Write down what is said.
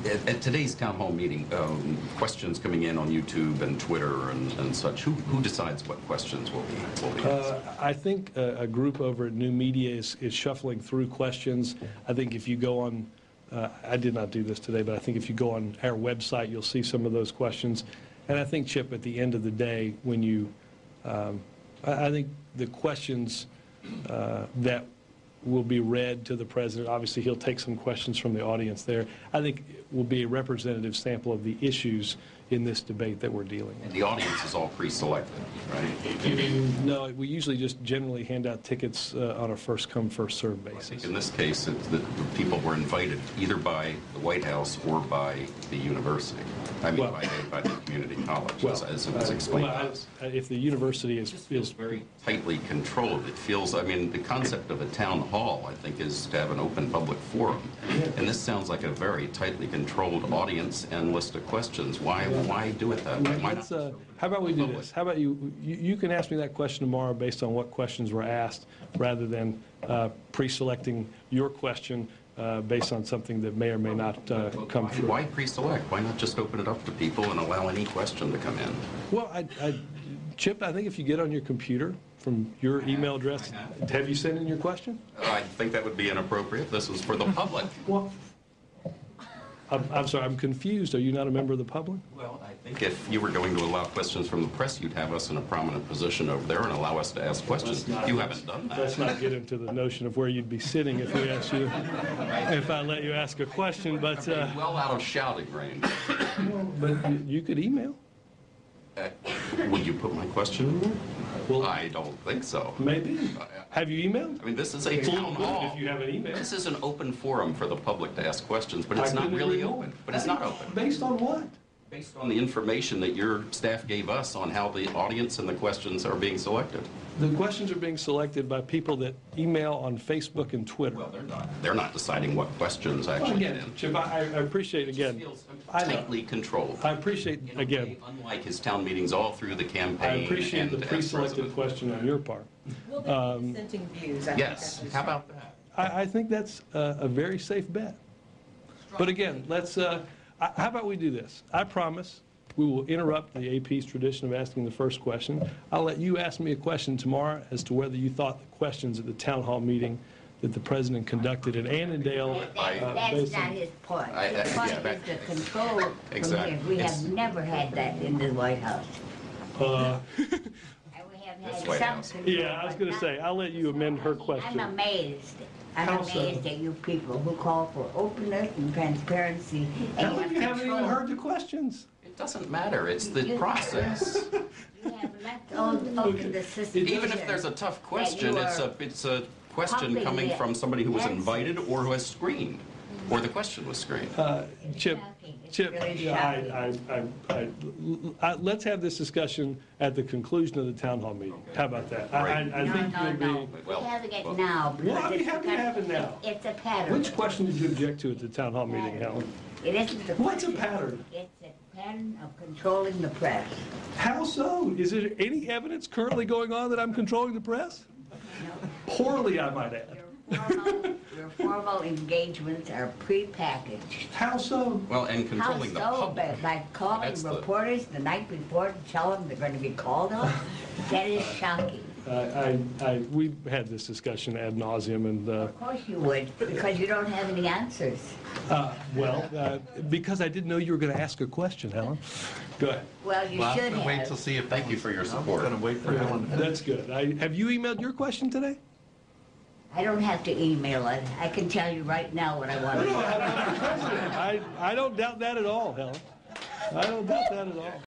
At today's town hall meeting, questions coming in on YouTube and Twitter and such, who decides what questions will be answered? I think a group over at New Media is shuffling through questions. I think if you go on, I did not do this today, but I think if you go on our website, you'll see some of those questions. And I think, Chip, at the end of the day, when you, I think the questions that will be read to the president, obviously he'll take some questions from the audience there, I think it will be a representative sample of the issues in this debate that we're dealing with. And the audience is all pre-selected, right? No, we usually just generally hand out tickets on a first-come, first-served basis. I think in this case, the people were invited either by the White House or by the university. I mean, well, by the community college, well, as it was explained to us. If the university is very tightly controlled, it feels, I mean, the concept of a town hall, I think, is to have an open public forum. And this sounds like a very tightly controlled audience and list of questions. Why do it that way? Why not? How about we do this? How about you can ask me that question tomorrow based on what questions were asked, rather than pre-selecting your question based on something that may or may not come through. Why pre-select? Why not just open it up to people and allow any question to come in? Well, Chip, I think if you get on your computer from your email address, have you sent in your question? I think that would be inappropriate. This is for the public. Well, I'm sorry, I'm confused. Are you not a member of the public? Well, I think if you were going to allow questions from the press, you'd have us in a prominent position over there and allow us to ask questions. You haven't done that. Let's not get into the notion of where you'd be sitting if we asked you, if I let you ask a question, but... well out of shouting range. But you could email. Would you put my question in there? Well, I don't think so. Maybe. Have you emailed? I mean, this is a town hall. If you have an email. This is an open forum for the public to ask questions, but it's not really open. But it's not open. Based on what? Based on the information that your staff gave us on how the audience and the questions are being selected. The questions are being selected by people that email on Facebook and Twitter. Well, they're not deciding what questions actually get in. Chip, I appreciate, again, it feels tightly controlled. I appreciate, again, unlike his town meetings all through the campaign. I appreciate the pre-selected question on your part. Will there be dissenting views? Yes. How about that? I think that's a very safe bet. But again, let's, how about we do this? I promise we will interrupt the AP's tradition of asking the first question. I'll let you ask me a question tomorrow as to whether you thought the questions at the town hall meeting that the president conducted in Annandale. That's not his point. His point is the control from here. We have never had that in the White House. And we have had some control. Yeah, I was going to say, I'll let you amend her question. I'm amazed. I'm amazed at you people who call for openness and transparency. And you haven't even heard the questions. It doesn't matter. It's the process. You have left open the system. Even if there's a tough question, it's a question coming from somebody who was invited or who has screened, or the question was screened. Chip, let's have this discussion at the conclusion of the town hall meeting. How about that? I think no. We're having it now. Well, I'll be happy to have it now. It's a pattern. Which question did you object to at the town hall meeting, Helen? It isn't the What's a pattern? It's a pattern of controlling the press. How so? Is there any evidence currently going on that I'm controlling the press? No. Poorly, I might add. Your formal engagements are prepackaged. How so? Well, and controlling the public. By calling reporters the night before to tell them they're going to be called on? That is shocking. We've had this discussion ad nauseum, and of course you would, because you don't have any answers. Because I didn't know you were going to ask a question, Helen. Go ahead. Well, you should have. Wait till see if. Thank you for your support. I'm going to wait for Helen. That's good. Have you emailed your question today? I don't have to email it. I can tell you right now what I want to know. I don't doubt that at all, Helen. I don't doubt that at all.